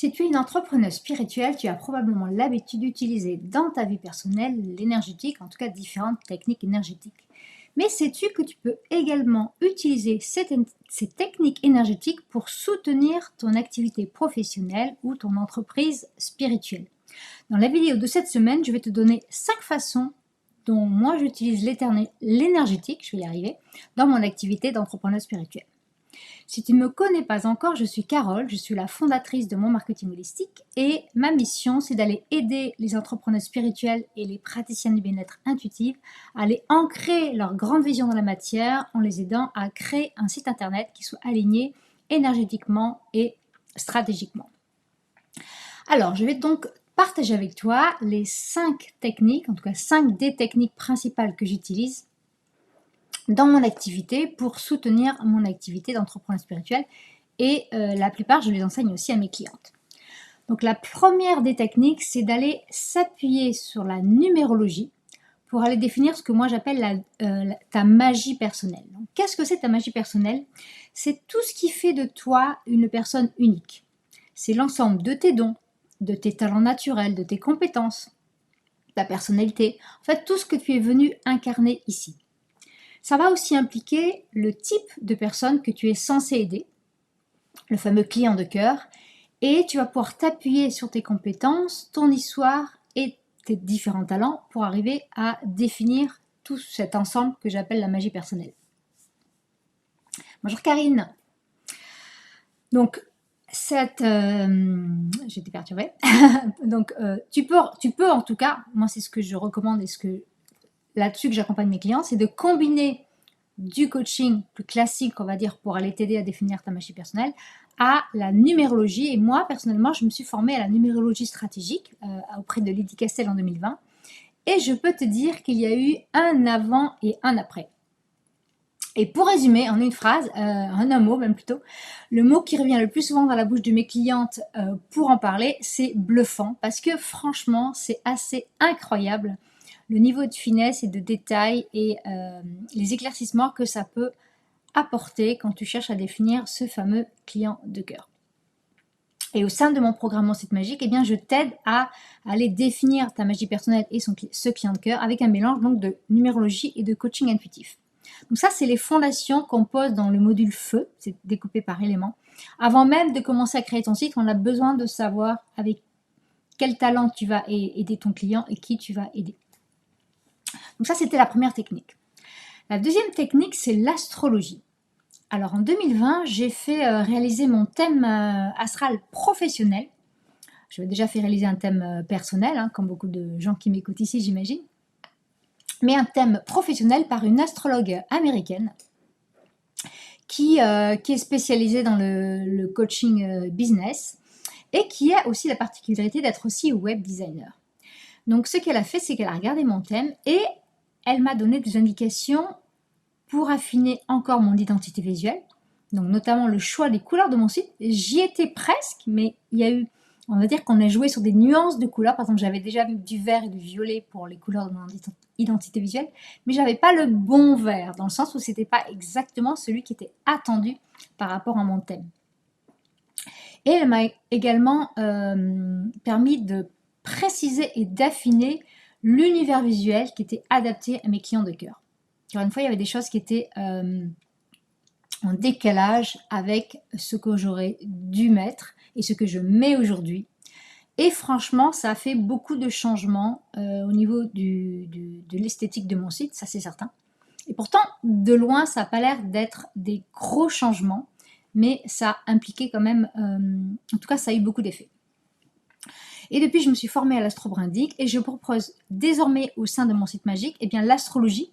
Si tu es une entrepreneuse spirituelle, tu as probablement l'habitude d'utiliser dans ta vie personnelle l'énergétique, en tout cas différentes techniques énergétiques. Mais sais-tu que tu peux également utiliser ces techniques énergétiques pour soutenir ton activité professionnelle ou ton entreprise spirituelle? Dans la vidéo de cette semaine, je vais te donner 5 façons dont moi j'utilise l'énergétique, je vais y arriver, dans mon activité d'entrepreneur spirituel. Si tu ne me connais pas encore, je suis Carole, je suis la fondatrice de Mon Marketing Holistique et ma mission, c'est d'aller aider les entrepreneurs spirituels et les praticiens du bien-être intuitif à aller ancrer leur grande vision dans la matière en les aidant à créer un site internet qui soit aligné énergétiquement et stratégiquement. Alors, je vais donc partager avec toi les 5 techniques, en tout cas 5 des techniques principales que j'utilise dans mon activité pour soutenir mon activité d'entrepreneur spirituel et la plupart je les enseigne aussi à mes clientes. Donc la première des techniques, c'est d'aller s'appuyer sur la numérologie pour aller définir ce que moi j'appelle ta magie personnelle. Qu'est-ce que c'est ta magie personnelle? C'est tout ce qui fait de toi une personne unique. C'est l'ensemble de tes dons, de tes talents naturels, de tes compétences, ta personnalité, en fait tout ce que tu es venu incarner ici. Ça va aussi impliquer le type de personne que tu es censé aider, le fameux client de cœur, et tu vas pouvoir t'appuyer sur tes compétences, ton histoire et tes différents talents pour arriver à définir tout cet ensemble que j'appelle la magie personnelle. Bonjour Karine. Donc, j'étais perturbée. Donc, tu peux en tout cas, moi c'est ce que je recommande et là-dessus que j'accompagne mes clients, c'est de combiner du coaching plus classique, on va dire, pour aller t'aider à définir ta magie personnelle, à la numérologie. Et moi, personnellement, je me suis formée à la numérologie stratégique auprès de Lydie Castel en 2020. Et je peux te dire qu'il y a eu un avant et un après. Et pour résumer en une phrase, en un mot même plutôt, le mot qui revient le plus souvent dans la bouche de mes clientes pour en parler, c'est bluffant. Parce que franchement, c'est assez incroyable le niveau de finesse et de détail et les éclaircissements que ça peut apporter quand tu cherches à définir ce fameux client de cœur. Et au sein de mon programme Mon Site Magique, eh bien, je t'aide à aller définir ta magie personnelle et ce client de cœur avec un mélange donc de numérologie et de coaching intuitif. Donc ça, c'est les fondations qu'on pose dans le module feu, c'est découpé par éléments. Avant même de commencer à créer ton site, on a besoin de savoir avec quel talent tu vas aider ton client et qui tu vas aider. Donc ça, c'était la première technique. La deuxième technique, c'est l'astrologie. Alors en 2020, j'ai fait réaliser mon thème astral professionnel. J'avais déjà fait réaliser un thème personnel, hein, comme beaucoup de gens qui m'écoutent ici, j'imagine. Mais un thème professionnel par une astrologue américaine qui est spécialisée dans le coaching business et qui a aussi la particularité d'être aussi web designer. Donc ce qu'elle a fait, c'est qu'elle a regardé mon thème et elle m'a donné des indications pour affiner encore mon identité visuelle, donc notamment le choix des couleurs de mon site. J'y étais presque, mais il y a eu, on va dire qu'on a joué sur des nuances de couleurs. Par exemple, j'avais déjà vu du vert et du violet pour les couleurs de mon identité visuelle, mais j'avais pas le bon vert, dans le sens où c'était pas exactement celui qui était attendu par rapport à mon thème. Et elle m'a également permis de préciser et d'affiner l'univers visuel qui était adapté à mes clients de cœur. Encore une fois, il y avait des choses qui étaient en décalage avec ce que j'aurais dû mettre et ce que je mets aujourd'hui. Et franchement, ça a fait beaucoup de changements au niveau de l'esthétique de mon site, ça c'est certain. Et pourtant, de loin, ça n'a pas l'air d'être des gros changements, mais ça a impliqué quand même, en tout cas, ça a eu beaucoup d'effets. Et depuis, je me suis formée à l'Astro-Brindique et je propose désormais au sein de mon site magique l'astrologie,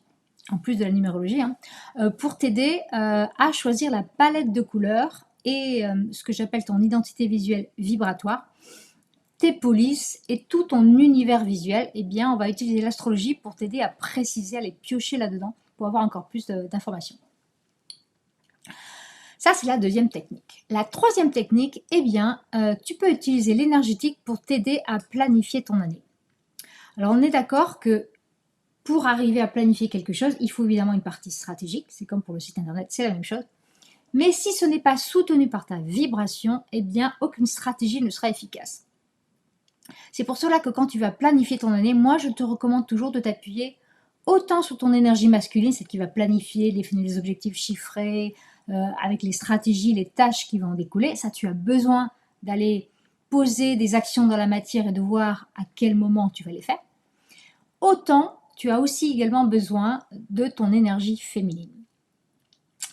en plus de la numérologie, pour t'aider à choisir la palette de couleurs et ce que j'appelle ton identité visuelle vibratoire, tes polices et tout ton univers visuel. On va utiliser l'astrologie pour t'aider à préciser, à les piocher là-dedans pour avoir encore plus d'informations. Ça, c'est la deuxième technique. La troisième technique, tu peux utiliser l'énergétique pour t'aider à planifier ton année. Alors, on est d'accord que pour arriver à planifier quelque chose, il faut évidemment une partie stratégique. C'est comme pour le site internet, c'est la même chose. Mais si ce n'est pas soutenu par ta vibration, eh bien, aucune stratégie ne sera efficace. C'est pour cela que quand tu vas planifier ton année, moi, je te recommande toujours de t'appuyer autant sur ton énergie masculine, celle qui va planifier, définir des objectifs chiffrés, avec les stratégies, les tâches qui vont en découler. Ça, tu as besoin d'aller poser des actions dans la matière et de voir à quel moment tu vas les faire. Autant, tu as aussi également besoin de ton énergie féminine.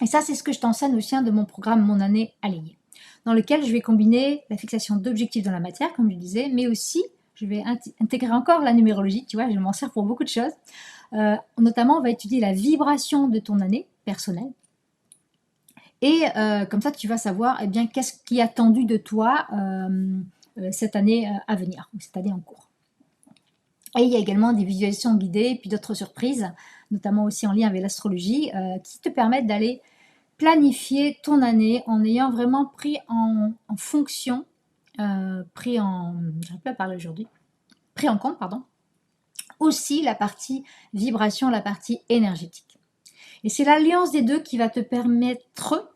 Et ça, c'est ce que je t'enseigne au sein de mon programme Mon année alignée, dans lequel je vais combiner la fixation d'objectifs dans la matière, comme je disais, mais aussi, je vais intégrer encore la numérologie, tu vois, je m'en sers pour beaucoup de choses. Notamment, on va étudier la vibration de ton année personnelle. Et comme ça, tu vas savoir eh bien, qu'est-ce qui est attendu de toi cette année à venir, ou cette année en cours. Et il y a également des visualisations guidées, puis d'autres surprises, notamment aussi en lien avec l'astrologie, qui te permettent d'aller planifier ton année en ayant vraiment pris en fonction, pris en, j'arrive pas à parler aujourd'hui, pris en compte, pardon, aussi la partie vibration, la partie énergétique. Et c'est l'alliance des deux qui va te permettre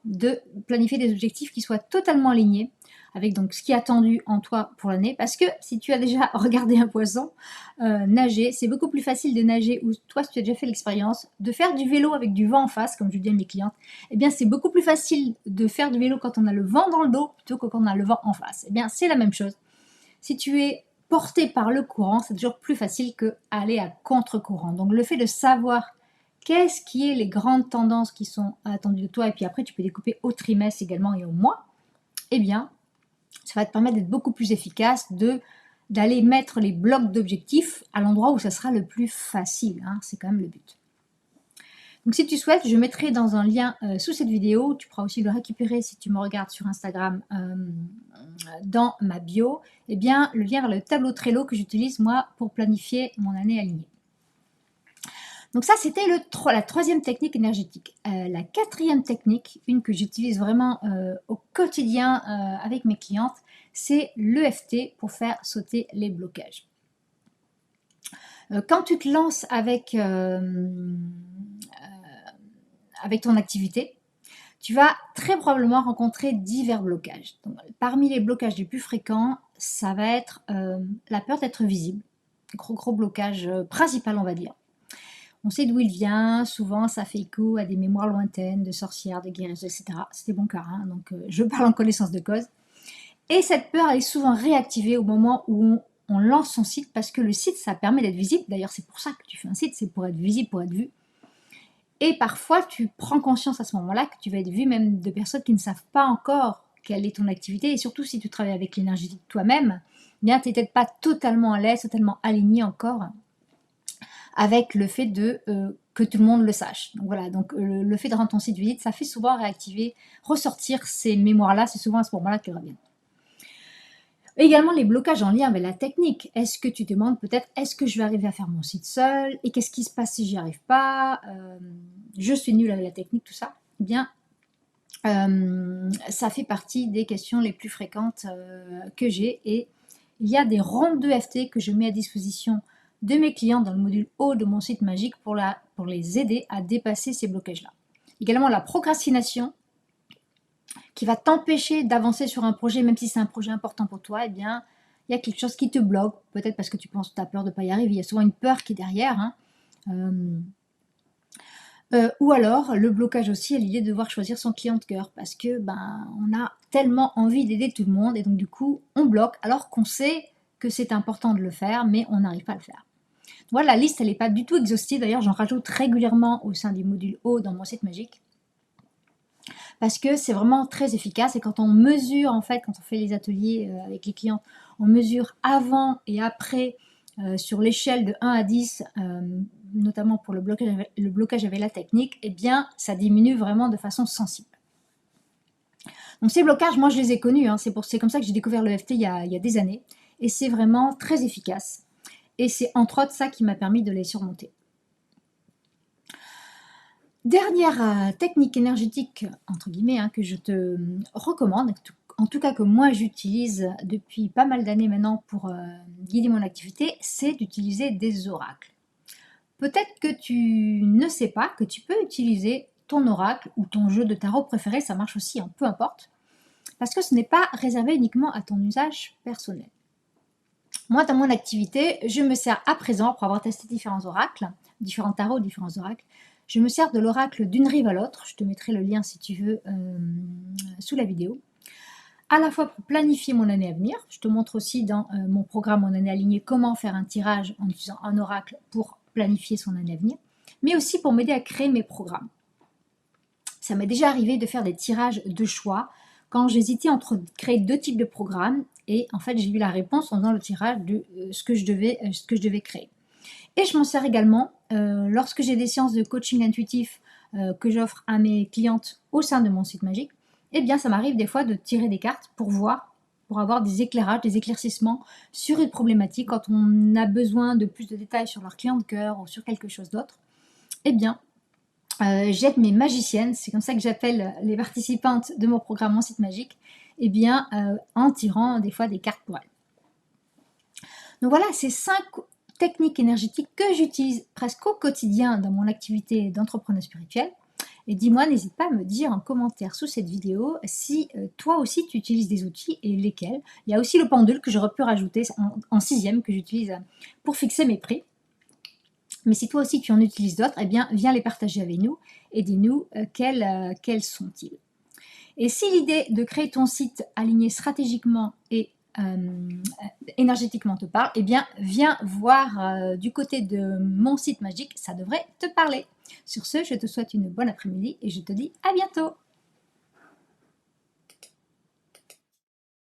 de planifier des objectifs qui soient totalement alignés avec donc ce qui est attendu en toi pour l'année. Parce que si tu as déjà regardé un poisson nager, c'est beaucoup plus facile de nager, ou toi si tu as déjà fait l'expérience, de faire du vélo avec du vent en face, comme je dis à mes clientes, eh bien c'est beaucoup plus facile de faire du vélo quand on a le vent dans le dos plutôt que quand on a le vent en face. Eh bien c'est la même chose. Si tu es porté par le courant, c'est toujours plus facile qu'aller à contre-courant. Donc le fait de savoir qu'est-ce qui est les grandes tendances qui sont attendues de toi, et puis après tu peux découper au trimestre également et au mois, eh bien ça va te permettre d'être beaucoup plus efficace, d'aller mettre les blocs d'objectifs à l'endroit où ça sera le plus facile, hein, c'est quand même le but. Donc si tu souhaites, je mettrai dans un lien sous cette vidéo, tu pourras aussi le récupérer si tu me regardes sur Instagram dans ma bio, eh bien le lien vers le tableau Trello que j'utilise moi pour planifier mon année alignée. Donc ça, c'était la troisième technique énergétique. La quatrième technique, une que j'utilise vraiment au quotidien avec mes clientes, c'est l'EFT pour faire sauter les blocages. Quand tu te lances avec ton activité, tu vas très probablement rencontrer divers blocages. Donc, parmi les blocages les plus fréquents, ça va être la peur d'être visible, gros blocage principal, on va dire. On sait d'où il vient, souvent ça fait écho à des mémoires lointaines de sorcières, de guérisseuses, etc. C'était mon cas, hein, donc je parle en connaissance de cause. Et cette peur, elle est souvent réactivée au moment où on lance son site, parce que le site, ça permet d'être visible. D'ailleurs, c'est pour ça que tu fais un site, c'est pour être visible, pour être vu. Et parfois, tu prends conscience à ce moment-là que tu vas être vu même de personnes qui ne savent pas encore quelle est ton activité. Et surtout, si tu travailles avec l'énergie toi-même, eh bien, tu n'es peut-être pas totalement à l'aise, totalement aligné encore avec le fait que tout le monde le sache. Donc voilà, donc le fait de rendre ton site visite, ça fait souvent réactiver, ressortir ces mémoires-là, c'est souvent à ce moment-là qu'elles reviennent. Également les blocages en lien avec la technique. Est-ce que tu te demandes peut-être, est-ce que je vais arriver à faire mon site seul? Et qu'est-ce qui se passe si j'y arrive pas? Je suis nulle avec la technique, tout ça. Eh bien, ça fait partie des questions les plus fréquentes que j'ai. Et il y a des rondes d'EFT que je mets à disposition de mes clients dans le module haut de mon site magique pour les aider à dépasser ces blocages-là. Également la procrastination qui va t'empêcher d'avancer sur un projet, même si c'est un projet important pour toi, eh bien, il y a quelque chose qui te bloque, peut-être parce que tu penses que tu as peur de ne pas y arriver, il y a souvent une peur qui est derrière, hein. Ou alors le blocage aussi à l'idée de devoir choisir son client de cœur, parce que on a tellement envie d'aider tout le monde, et donc du coup on bloque alors qu'on sait que c'est important de le faire, mais on n'arrive pas à le faire. Voilà, la liste, elle n'est pas du tout exhaustive. D'ailleurs, j'en rajoute régulièrement au sein du module haut dans mon site magique. Parce que c'est vraiment très efficace. Et quand on mesure, en fait, quand on fait les ateliers avec les clients, on mesure avant et après sur l'échelle de 1 à 10, notamment pour le blocage avec la technique, eh bien, ça diminue vraiment de façon sensible. Donc ces blocages, moi, je les ai connus. Hein. C'est comme ça que j'ai découvert l'EFT il y a des années. Et c'est vraiment très efficace. Et c'est entre autres ça qui m'a permis de les surmonter. Dernière technique énergétique, entre guillemets, hein, que je te recommande, en tout cas que moi j'utilise depuis pas mal d'années maintenant pour guider mon activité, c'est d'utiliser des oracles. Peut-être que tu ne sais pas que tu peux utiliser ton oracle ou ton jeu de tarot préféré, ça marche aussi, hein, peu importe. Parce que ce n'est pas réservé uniquement à ton usage personnel. Moi, dans mon activité, je me sers à présent, pour avoir testé différents oracles, différents tarots, différents oracles, je me sers de l'oracle d'une rive à l'autre. Je te mettrai le lien si tu veux sous la vidéo. À la fois pour planifier mon année à venir. Je te montre aussi dans mon programme Mon année alignée comment faire un tirage en utilisant un oracle pour planifier son année à venir. Mais aussi pour m'aider à créer mes programmes. Ça m'est déjà arrivé de faire des tirages de choix quand j'hésitais entre créer 2 types de programmes et en fait j'ai eu la réponse en faisant le tirage de ce que je devais créer. Et je m'en sers également lorsque j'ai des séances de coaching intuitif que j'offre à mes clientes au sein de mon site magique. Eh bien ça m'arrive des fois de tirer des cartes pour voir, pour avoir des éclairages, des éclaircissements sur une problématique quand on a besoin de plus de détails sur leur client de cœur ou sur quelque chose d'autre. Eh bien j'aide mes magiciennes, c'est comme ça que j'appelle les participantes de mon programme Mon Site Magique, eh bien, en tirant des fois des cartes pour elles. Donc voilà, ces 5 techniques énergétiques que j'utilise presque au quotidien dans mon activité d'entrepreneur spirituel. Et dis-moi, n'hésite pas à me dire en commentaire sous cette vidéo si toi aussi tu utilises des outils et lesquels. Il y a aussi le pendule que j'aurais pu rajouter en 6e que j'utilise pour fixer mes prix. Mais si toi aussi tu en utilises d'autres, eh bien viens les partager avec nous et dis-nous quels sont-ils. Et si l'idée de créer ton site aligné stratégiquement et énergétiquement te parle, eh bien viens voir du côté de mon site magique, ça devrait te parler. Sur ce, je te souhaite une bonne après-midi et je te dis à bientôt.